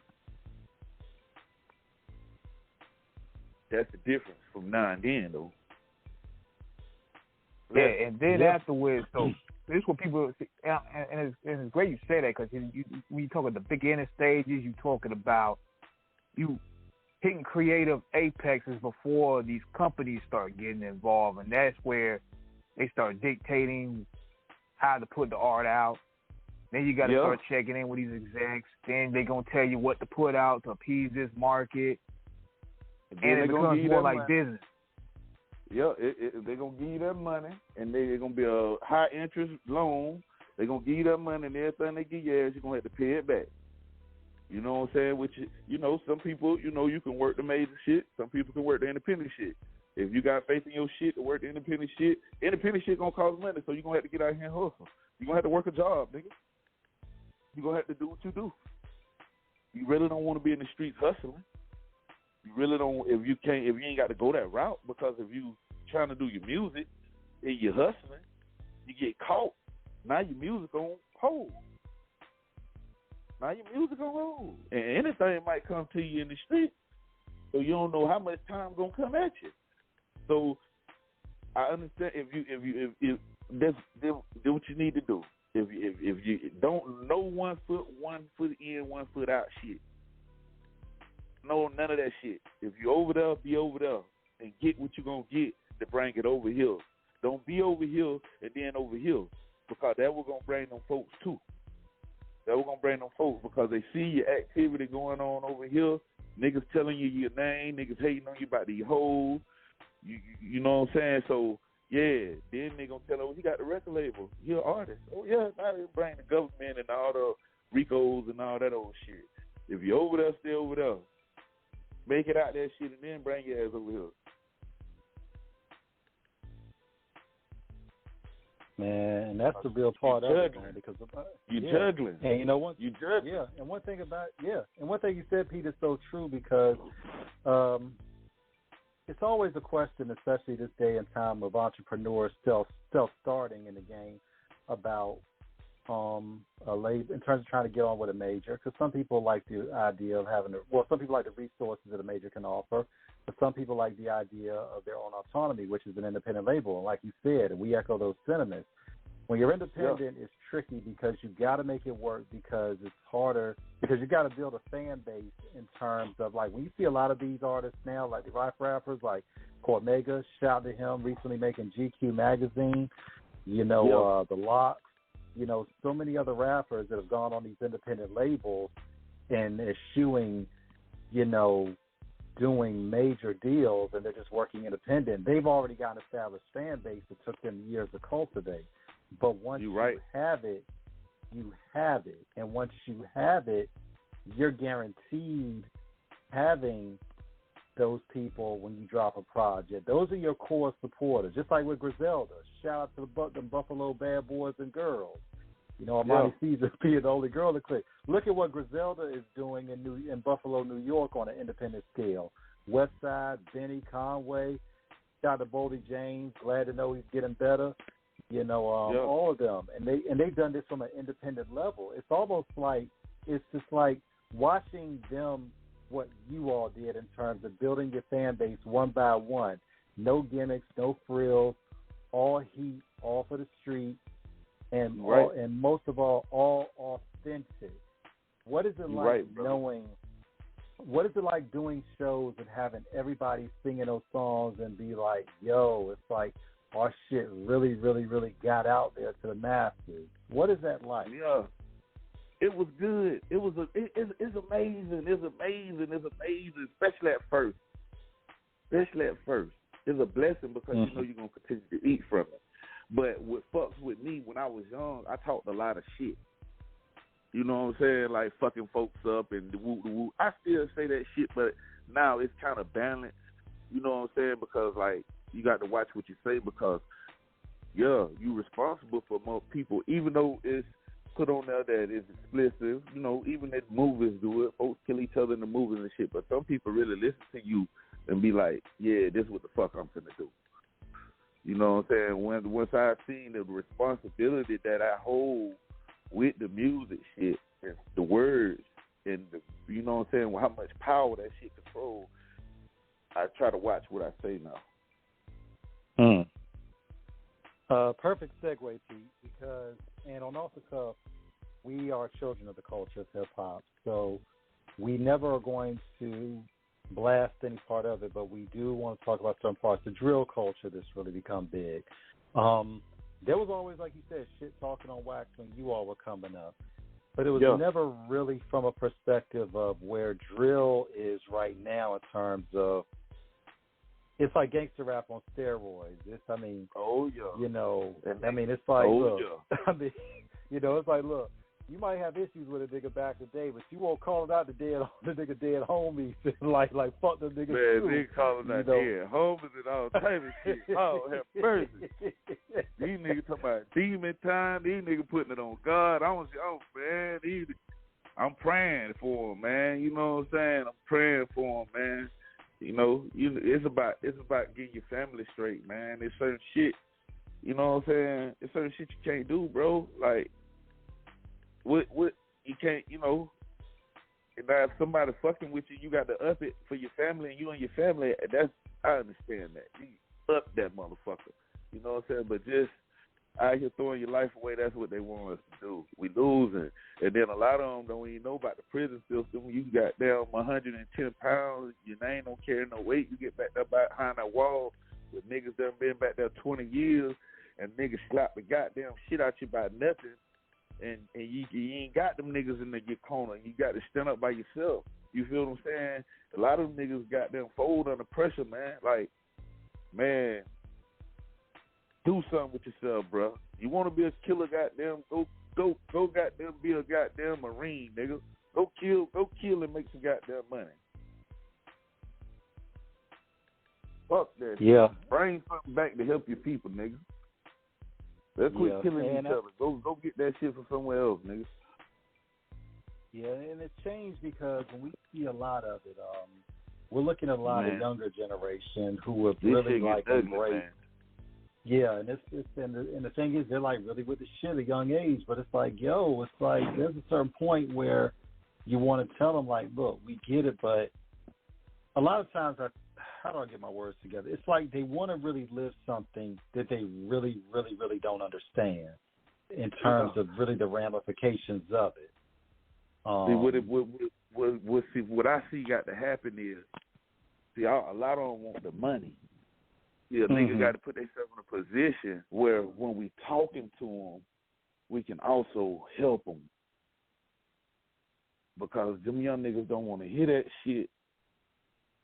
That's the difference from now and then, though. Yeah, and then afterwards, so this is what people, and it's great you say that, because when you talk about the beginning stages, you talking about you hitting creative apexes before these companies start getting involved, and that's where they start dictating how to put the art out. Then you got to start checking in with these execs. Then they going to tell you what to put out to appease this market. And it becomes more like business. Yeah, they're going to give you that money, and they're going to be a high-interest loan. They're going to give you that money, and everything they give you, you're going to have to pay it back. You know what I'm saying? Which, you know, some people, you know, you can work the major shit. Some people can work the independent shit. If you got faith in your shit to work the independent shit gonna cost money, so you're gonna have to get out here and hustle. You're gonna have to work a job, nigga. You're gonna have to do what you do. You really don't want to be in the streets hustling. You really don't, if you ain't got to go that route, because if you trying to do your music and you're hustling, you get caught. Now your music on hold. And anything might come to you in the street, so you don't know how much time gonna come at you. So I understand if that's what you need to do. If you don't know 1 foot in, 1 foot out shit. No, none of that shit. If you over there, be over there and get what you gonna get to bring it over here. Don't be over here and then over here, because that was gonna bring them folks too. That was gonna bring them folks because they see your activity going on over here. Niggas telling you your name, niggas hating on you about these hoes. You know what I'm saying? So yeah, then they gonna tell them, he got the record label. You're an artist. Oh yeah, now they bring the government and all the RICOs and all that old shit. If you're over there, stay over there. Make it out that shit and then bring your ass over here. Man, that's the real part of it, man, because you're juggling. And you know what? You juggling. Yeah, and one thing you said, Pete, is so true, because it's always a question, especially this day and time of entrepreneurs self-starting in the game, about a label in terms of trying to get on with a major, because some people like the idea of having some people like the resources that a major can offer, but some people like the idea of their own autonomy, which is an independent label. And like you said, and we echo those sentiments. When you're independent, it's tricky because you got to make it work, because it's harder, because you got to build a fan base in terms of, like, when you see a lot of these artists now, like the rock rappers, like Cormega, shout to him, recently making GQ magazine, the Locks, so many other rappers that have gone on these independent labels and eschewing, doing major deals, and they're just working independent. They've already got an established fan base that took them years to cultivate. But once you have it, you have it. And once you have it, you're guaranteed having those people when you drop a project. Those are your core supporters, just like with Griselda. Shout out to the Buffalo bad boys and girls. Armani Caesar being the only girl to click. Look at what Griselda is doing in Buffalo, New York on an independent scale. Westside, Benny, Conway, shout out to Boldy James. Glad to know he's getting better. All of them. And they've done this from an independent level. It's almost like, it's just like watching them, what you all did in terms of building your fan base one by one. No gimmicks, no frills, all heat, all for the street, and and most of all authentic. What is it like what is it like doing shows and having everybody singing those songs and be like, yo, it's like our shit really, really, really got out there to the masses? What is that like? Yeah. It was good. It's amazing. It's amazing, especially at first. It's a blessing because you know you're going to continue to eat from it. But what fucks with me, when I was young, I talked a lot of shit. You know what I'm saying? Like fucking folks up and the woo. I still say that shit, but now it's kind of balanced. You know what I'm saying? Because, like, you got to watch what you say because, you responsible for more people, even though it's put on there that it's explicit. Even if movies do it, folks kill each other in the movies and shit, but some people really listen to you and be like, yeah, this is what the fuck I'm finna do. You know what I'm saying? Once I seen the responsibility that I hold with the music shit and the words and you know what I'm saying, how much power that shit controls, I try to watch what I say now. Perfect segue, Pete, because, and on Off the Cuff, we are children of the culture of hip-hop, so we never are going to blast any part of it, but we do want to talk about some parts. The drill culture that's really become big. There was always, like you said, shit talking on wax when you all were coming up, but it was never really from a perspective of where drill is right now in terms of, it's like gangster rap on steroids. It's like, look, it's like, look, you might have issues with a nigga back in the day, but you won't call it out the nigga dead homies like fuck them niggas. Man, too. nigga calling out dead homies and all type of shit. Oh, have mercy. These niggas talking about demon time. These niggas putting it on God. Man, I'm praying for them, man. You know what I'm saying? I'm praying for them, man. You know, it's about getting your family straight, man. There's certain shit, you know what I'm saying? There's certain shit you can't do, bro. Like, what you can't, you know. Now, if somebody fucking with you, you got to up it for your family, and you and your family. I understand that. You up that motherfucker. You know what I'm saying? But just out here throwing your life away, that's what they want us to do. We losing. And then a lot of them don't even know about the prison system. You got down 110 pounds, your name don't carry no weight. You get back there behind that wall with niggas that have been back there 20 years, and niggas slap the goddamn shit out you by nothing. And you ain't got them niggas in your corner. You got to stand up by yourself. You feel what I'm saying? A lot of them niggas got them fold under pressure, man. Like, man, do something with yourself, bro. You want to be a killer, goddamn, go goddamn be a goddamn Marine, nigga. Go kill and make some goddamn money. Fuck that. Yeah. Shit. Bring something back to help your people, nigga. Let's quit killing each other. Go get that shit from somewhere else, nigga. Yeah, and it's changed because when we see a lot of it, we're looking at a lot of younger generation who have really like embraced. Yeah, and and the thing is, they're like really with the shit at a young age, but it's like, it's like there's a certain point where you want to tell them like, look, we get it, but a lot of times, how do I get my words together? It's like they want to really live something that they really, really, really don't understand in terms of really the ramifications of it. What I see got to happen is, a lot of them want the money. Yeah, niggas got to put themselves in a position where when we talking to them, we can also help them. Because them young niggas don't want to hear that shit,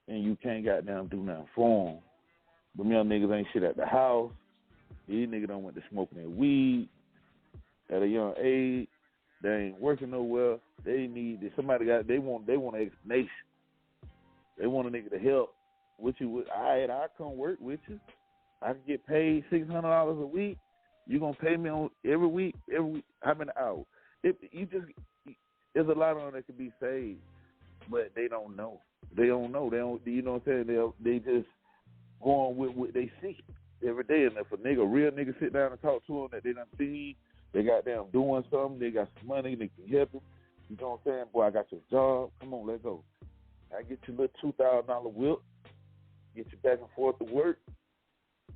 and you can't goddamn do nothing for them. Them young niggas ain't shit at the house. These niggas don't want to smoking their weed at a young age. They ain't working nowhere. They want an explanation. They want a nigga to help. With you, I come work with you. I can get paid $600 a week. You gonna pay me on every week? How many hours? There's a lot of them that can be saved, but they don't know. They don't know. They don't. You know what I'm saying? They just go on with what they see every day. And if a real nigga sit down and talk to them that they done seen, they got them doing something. They got some money. They can help them. You know what I'm saying? Boy, I got your job. Come on, let's go. I get you a little $2,000 whip. Get you back and forth to work.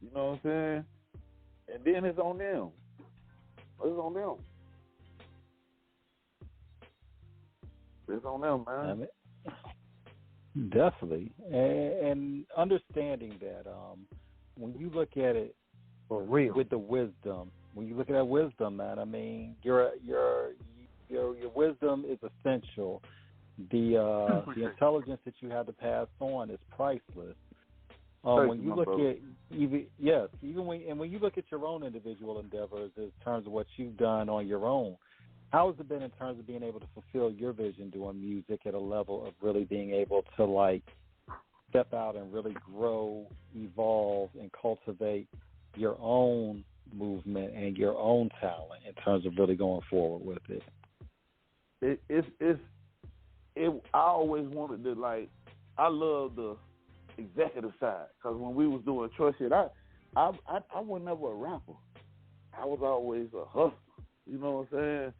You know what I'm saying? And then it's on them. It's on them. It's on them, man. Definitely. And understanding that when you look at it for real with the wisdom, when you look at that wisdom, man, I mean, your wisdom is essential. The intelligence that you have to pass on is priceless. When you look at when you look at your own individual endeavors in terms of what you've done on your own, how has it been in terms of being able to fulfill your vision doing music at a level of really being able to like step out and really grow, evolve, and cultivate your own movement and your own talent in terms of really going forward with it? I always wanted to I love the executive side, because when we was doing Troy shit, I was never a rapper. I was always a hustler. You know what I'm saying?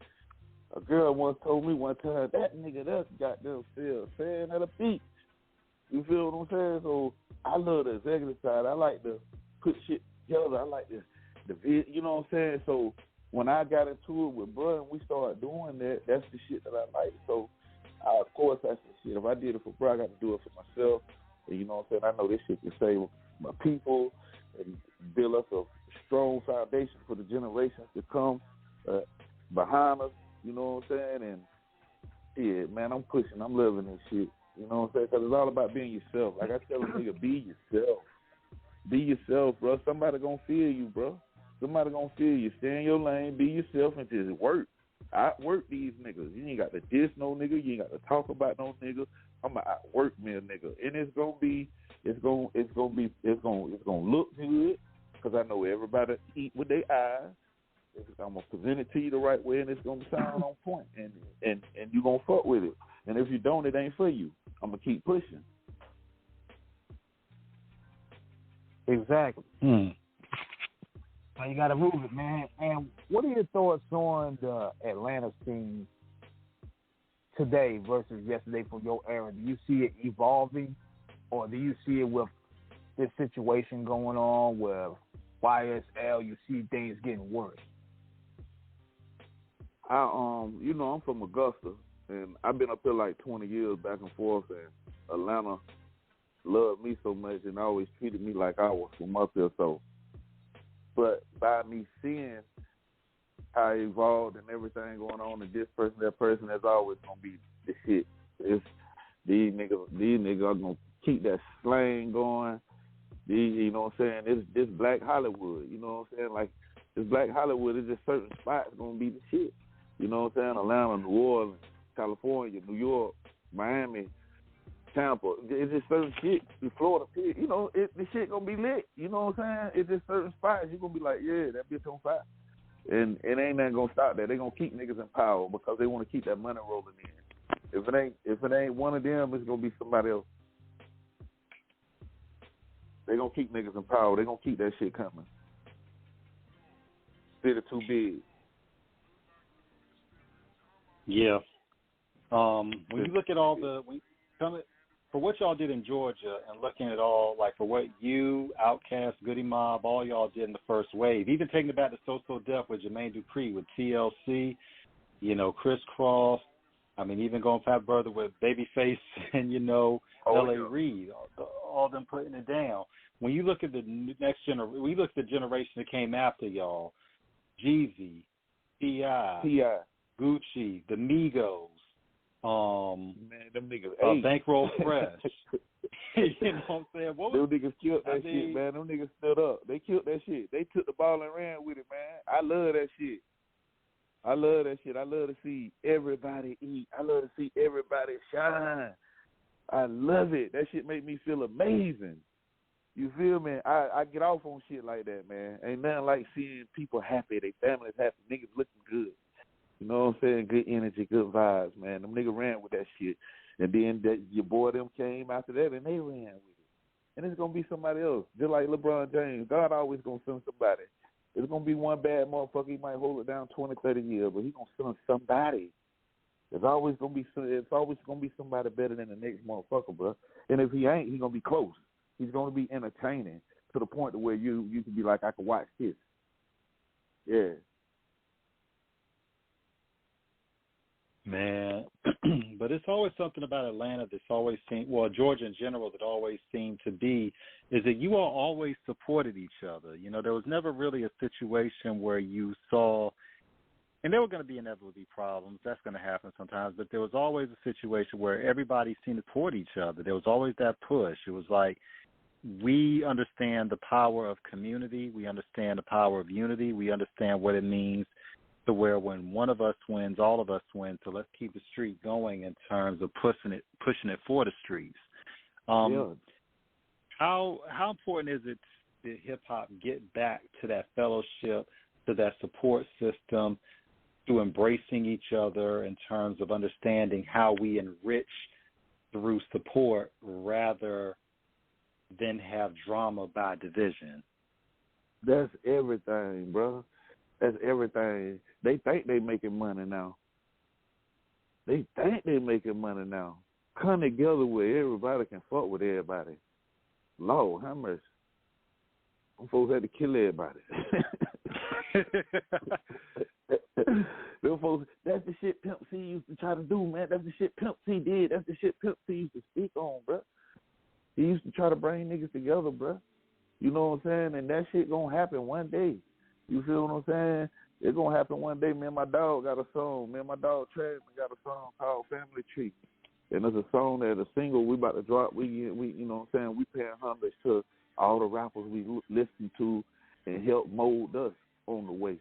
A girl once told me one time, that nigga that's goddamn still saying at a beach. You feel what I'm saying? So I love the executive side. I like to put shit together. I like the you know what I'm saying? So when I got into it with Bud and we started doing that, that's the shit that I like. So of course that's the shit. If I did it for Bud, I got to do it for myself. You know what I'm saying? I know this shit can save my people and build us a strong foundation for the generations to come behind us. You know what I'm saying? And yeah, man, I'm pushing. I'm living this shit. You know what I'm saying? Because it's all about being yourself. Like I tell a nigga, be yourself. Be yourself, bro. Somebody gonna feel you, bro. Somebody gonna feel you. Stay in your lane. Be yourself and just work. outwork these niggas. You ain't got to diss no nigga. You ain't got to talk about no nigga. I'm gonna outwork me a nigga, and it's gonna look good because I know everybody eat with their eyes. I'm gonna present it to you the right way, and it's gonna sound on point, and you gonna fuck with it. And if you don't, it ain't for you. I'm gonna keep pushing. Exactly. So you got to move it, man. And what are your thoughts on the Atlanta scene today versus yesterday from your era? Do you see it evolving, or do you see it with this situation going on with YSL? You see things getting worse? I'm from Augusta, and I've been up here like 20 years back and forth, and Atlanta loved me so much and always treated me like I was from up here. So, but by me seeing how it evolved and everything going on, and this person, that person, that's always gonna be the shit. These niggas are gonna keep that slang going. You know what I'm saying? This Black Hollywood. You know what I'm saying? Like this Black Hollywood is just certain spots gonna be the shit. You know what I'm saying? Atlanta, New Orleans, California, New York, Miami, Tampa. It's just certain shit. Florida, you know, the shit gonna be lit. You know what I'm saying? It's just certain spots you're gonna be like, yeah, that bitch on fire. And it ain't nothing gonna stop that. They gonna keep niggas in power because they want to keep that money rolling in. If it ain't one of them, it's gonna be somebody else. They gonna keep niggas in power. They gonna keep that shit coming. City too big. Yeah. When you look at all for what y'all did in Georgia and looking at all, like for what you, Outkast, Goody Mob, all y'all did in the first wave, even taking it back to So Def with Jermaine Dupri, with TLC, you know, Criss Cross, I mean, even going fat further with Babyface and, you know, L.A. Reid, all them putting it down. When you look at the next generation, we look at the generation that came after y'all, Jeezy, T.I., Gucci, the Migos, man, them niggas Bankroll Fresh. You know what I'm saying? Them niggas killed that shit, man. Them niggas stood up. They killed that shit. They took the ball and ran with it, man. I love that shit. I love to see everybody eat. I love to see everybody shine. I love it. That shit make me feel amazing. You feel me? I get off on shit like that, man. Ain't nothing like seeing people happy, their families happy, niggas looking good. You know what I'm saying? Good energy, good vibes, man. Them niggas ran with that shit. And then your boy them came after that and they ran with it. And it's going to be somebody else. Just like LeBron James. God always going to send somebody. There's going to be one bad motherfucker. He might hold it down 20, 30 years, but he's going to send somebody. There's always going to be somebody better than the next motherfucker, bro. And if he ain't, he's going to be close. He's going to be entertaining to the point to where you can be like, I can watch this. Yeah. Man, but it's always something about Atlanta that's always seemed, well, Georgia in general, that always seemed to be, is that you all always supported each other. You know, there was never really a situation where you saw, and there were going to be inevitably problems. That's going to happen sometimes, but there was always a situation where everybody seemed to support each other. There was always that push. It was like, we understand the power of community. We understand the power of unity. We understand what it means to where when one of us wins, all of us win. So let's keep the streak going in terms of pushing it for the streets. How important is it that hip hop get back to that fellowship, to that support system, to embracing each other in terms of understanding how we enrich through support rather than have drama by division? That's everything, bro. That's everything. They think they making money now. Come together where everybody can fuck with everybody. Lord, how much? Them folks had to kill everybody. Them folks, that's the shit Pimp C used to try to do, man. That's the shit Pimp C did. That's the shit Pimp C used to speak on, bro. He used to try to bring niggas together, bro. You know what I'm saying? And that shit gonna happen one day. You feel what I'm saying? It's going to happen one day. Me and my dog got a song. Me and my dog, Travis, got a song called Family Tree. And there's a song that a single we about to drop. We you know what I'm saying? We paying homage to all the rappers we listen to and help mold us on the way.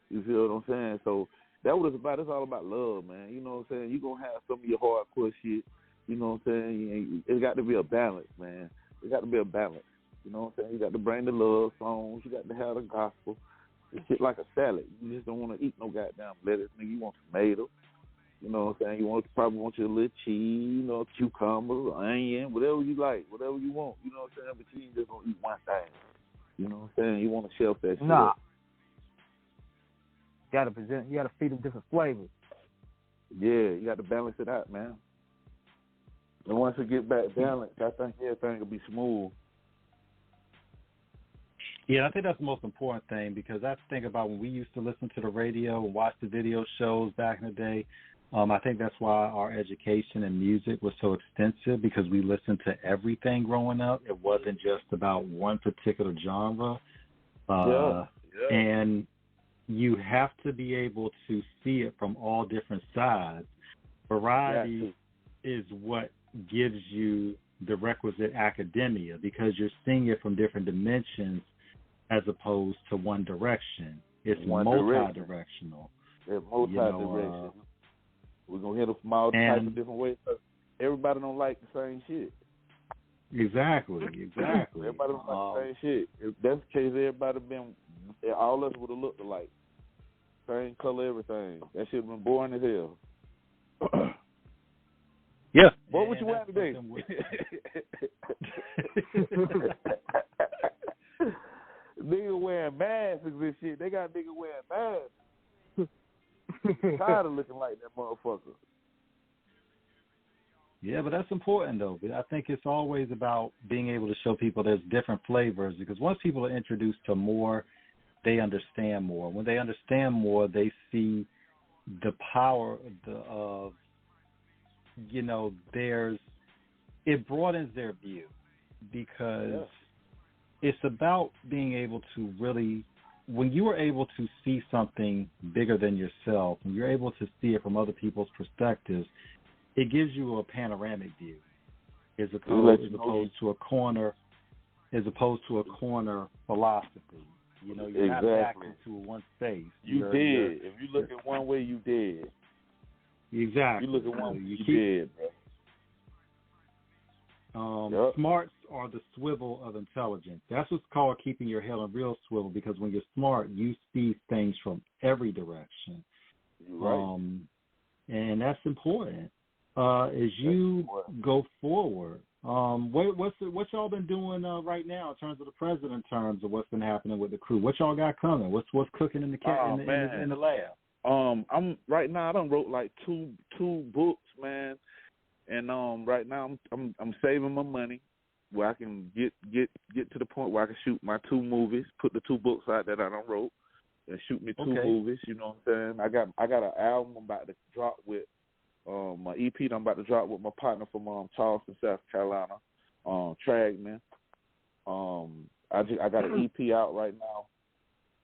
You feel what I'm saying? So That what it's about. It's all about love, man. You know what I'm saying? You're going to have some of your hardcore shit. You know what I'm saying? It's got to be a balance, man. It got to be a balance. You know what I'm saying? You got to bring the love songs. You got to have the gospel. It's shit like a salad. You just don't want to eat no goddamn lettuce, nigga. You want tomato. You know what I'm saying? You probably want your little cheese, you know, cucumber, onion, whatever you like, whatever you want. You know what I'm saying? But you ain't just going to eat one thing. You know what I'm saying? You want to shelf that shit. Nah. You got to feed them different flavors. Yeah, you got to balance it out, man. And once it get back balanced, I think everything will be smooth. Yeah, I think that's the most important thing, because I think about when we used to listen to the radio and watch the video shows back in the day. I think that's why our education in music was so extensive, because we listened to everything growing up. It wasn't just about one particular genre. And you have to be able to see it from all different sides. Variety is what gives you the requisite academia, because you're seeing it from different dimensions as opposed to one direction. It's multi-directional. It's multi-directional. We're going to hit it from all types of different ways. Everybody don't like the same shit. Exactly. Everybody don't like the same shit. If that's the case, all of us would have looked alike. Same color, everything. That shit been boring as hell. Yeah. What would you wear today? Nigga wearing masks and shit. They got nigga wearing masks. Tired of looking like that motherfucker. Yeah, but that's important, though. I think it's always about being able to show people there's different flavors, because once people are introduced to more, they understand more. When they understand more, they see the power of it broadens their view, because it's about being able to really, when you are able to see something bigger than yourself, and you're able to see it from other people's perspectives, it gives you a panoramic view, as opposed to a corner philosophy. You know, you're not back into one space. You did. If you look at one way, you did. Exactly. You look at one way, you did, bro. Smarts are the swivel of intelligence. That's what's called keeping your head on real swivel, because when you're smart, you see things from every direction. Right. And that's important. As you go forward, what y'all been doing right now in terms of the president terms of what's been happening with the crew? What y'all got coming? What's cooking in the lab? I'm right now. I done wrote like two books, man, and right now I'm saving my money where I can get to the point where I can shoot my 2 movies, put the 2 books out that I done wrote, and shoot me 2 movies. You know what I'm saying? I got an album I'm about to drop with. My EP that I'm about to drop with my partner from Charleston, South Carolina, Tragman. I got an EP out right now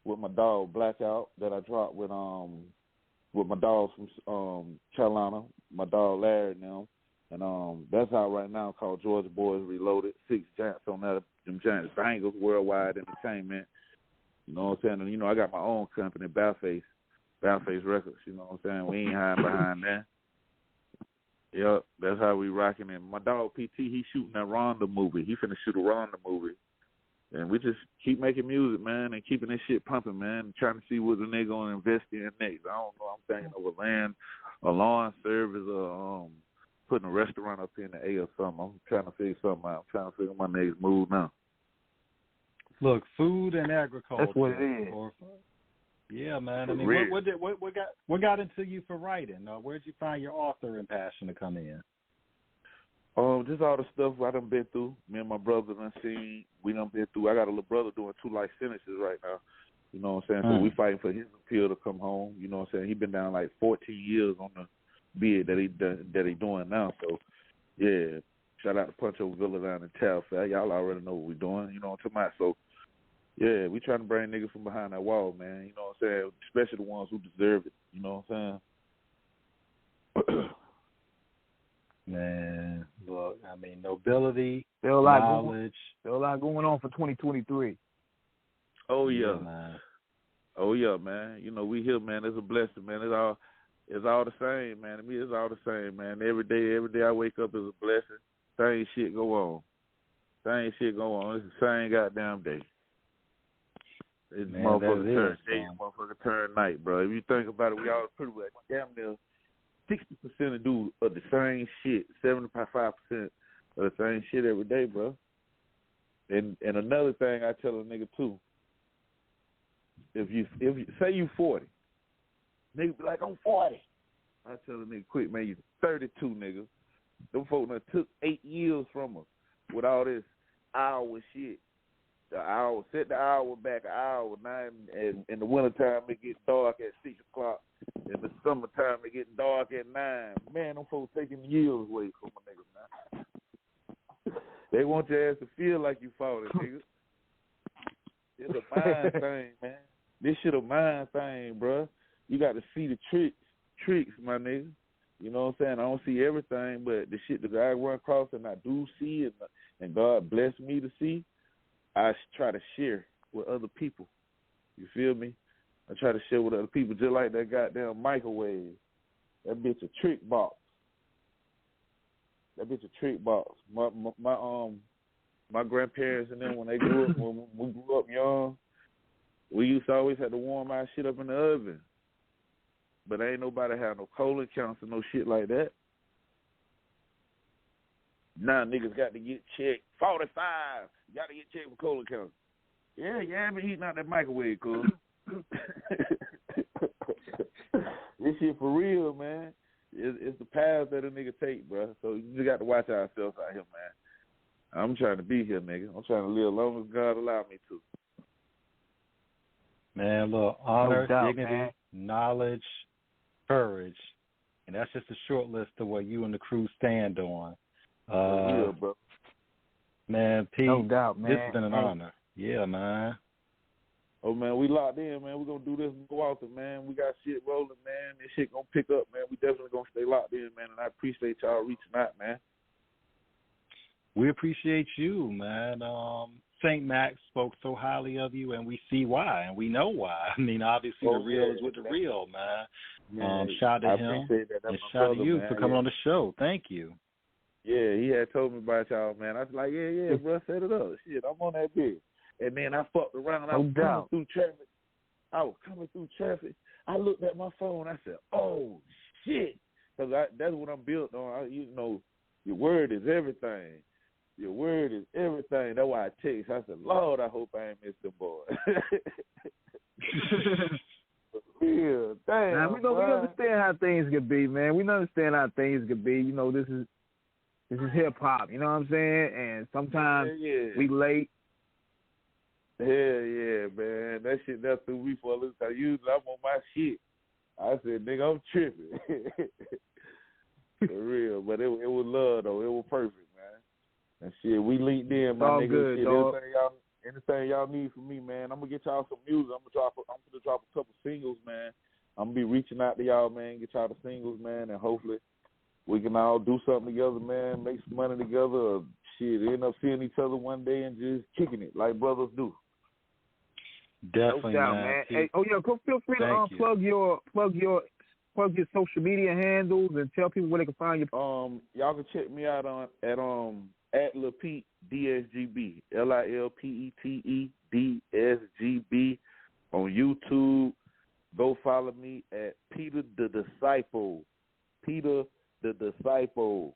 with my dog Blackout that I dropped with my dogs from Carolina, my dog Larry now, and that's out right now, called Georgia Boys Reloaded. 6 giants on that, them giants bangers, Worldwide Entertainment. You know what I'm saying? And I got my own company, Bareface Records. You know what I'm saying? We ain't hiding behind that. Yep, that's how we rocking it. My dog PT, he shooting that Rhonda movie. He finna shoot a Rhonda movie. And we just keep making music, man, and keeping this shit pumping, man, and trying to see what the nigga gonna invest in next. I don't know. I'm thinking of a lawn service, or putting a restaurant up here in the A or something. I'm trying to figure something out. I'm trying to figure my next move now. Look, food and agriculture. That's what it is. Yeah, man. I mean, what got into you for writing? Where'd you find your author and passion to come in? Just all the stuff I done been through. Me and my brother done seen. We done been through. I got a little brother doing 2 life sentences right now. You know what I'm saying? So we fighting for his appeal to come home. You know what I'm saying? He been down like 14 years on the bid that he doing now. So yeah, shout out to Puncho Villa down in Telfair. Y'all already know what we doing. You know what I'm talking about? So yeah, we trying to bring niggas from behind that wall, man. You know what I'm saying? Especially the ones who deserve it. You know what I'm saying? Man, look, I mean, nobility, still knowledge. Still a lot going on for 2023. Oh, yeah. Man. Oh yeah, man. You know, we here, man. It's a blessing, man. It's all the same, man. To me, it's all the same, man. Every day I wake up is a blessing. Same shit go on. It's the same goddamn day. It's motherfucker turn day, motherfucker turn night, bro. If you think about it, we all pretty much damn near 60% of do of the same shit, 75% of the same shit every day, bro. And another thing I tell a nigga too, if you say you 40, nigga be like, I'm 40. I tell a nigga, quick, man, you 32, nigga. Them folks done took 8 years from us with all this hour shit. Set the hour back an hour, 9, and in the wintertime it get dark at 6 o'clock. In the summertime it get dark at 9. Man, them folks taking years away from a nigga, man. They want your ass to feel like you fought it, nigga. It's a mind thing, man. This shit a mind thing, bruh. You got to see the tricks, my nigga. You know what I'm saying? I don't see everything, but the shit that I run across and I do see and God bless me to see, I try to share with other people. You feel me? I try to share with other people, just like that goddamn microwave. That bitch a trick box. My grandparents and them, when they grew up, when we grew up young, we used to always have to warm our shit up in the oven. But ain't nobody have no colon counts or no shit like that. Now niggas got to get checked. 45. Got to get checked for colon counts. Yeah, I've been eating out that microwave, cuz. This shit for real, man. It's the path that a nigga take, bro. So you just got to watch ourselves out here, man. I'm trying to be here, nigga. I'm trying to live as long as God allow me to. Man, look, honor, dignity, knowledge, courage, and that's just a short list of what you and the crew stand on. Yeah, bro. Man, Pete, no doubt, man. This has been an honor. Yeah, man. Oh, man, we locked in, man. We're going to do this and go out there, man. We got shit rolling, man. This shit going to pick up, man. We definitely going to stay locked in, man, and I appreciate y'all reaching out, man. We appreciate you, man. St. Max spoke so highly of you, and we see why, and we know why. I mean, obviously, the real is with the real, man. Shout out to him, and shout out to you for coming on the show. Thank you. Yeah, he had told me about y'all, man. I was like, yeah, bro, set it up. Shit, I'm on that bitch. And then I fucked around. I was coming through traffic. I looked at my phone. I said, oh, shit. Because that's what I'm built on. You know, your word is everything. Your word is everything. That's why I text. I said, Lord, I hope I ain't missed them boys. Yeah, damn. Man, we understand how things could be, man. We understand how things could be. You know, this is hip hop. You know what I'm saying? And sometimes we late. Yeah, man. That shit that threw me for a little time. Usually I'm on my shit. I said, nigga, I'm tripping. For real. But it was love, though. It was perfect, man. And shit, we linked in, my nigga. Good, shit, anything y'all need from me, man. I'm going to get y'all some music. I'm going to drop a couple singles, man. I'm going to be reaching out to y'all, man, get y'all the singles, man, and hopefully we can all do something together, man, make some money together, or shit, end up seeing each other one day and just kicking it like brothers do. Definitely, no doubt, man. Hey, feel free to plug your social media handles and tell people where they can find you. Y'all can check me out at Lil Pete DSGB, LILPETE DSGB on YouTube. Go follow me at Peter the Disciple. Peter the Disciple.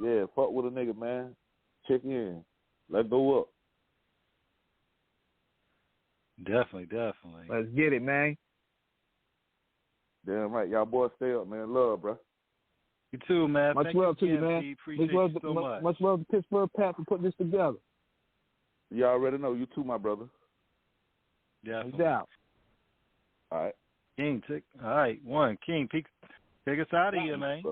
Yeah, fuck with a nigga, man. Check in. Let's go up. Definitely. Let's get it, man. Damn right. Y'all boys stay up, man. Love, bro. You too, man. Much love to you, man. Appreciate you so much. Much love to Pittsburgh Pat for putting this together. You already know. You too, my brother. Yeah. No doubt. All right. King, all right. King, take us out of here, man.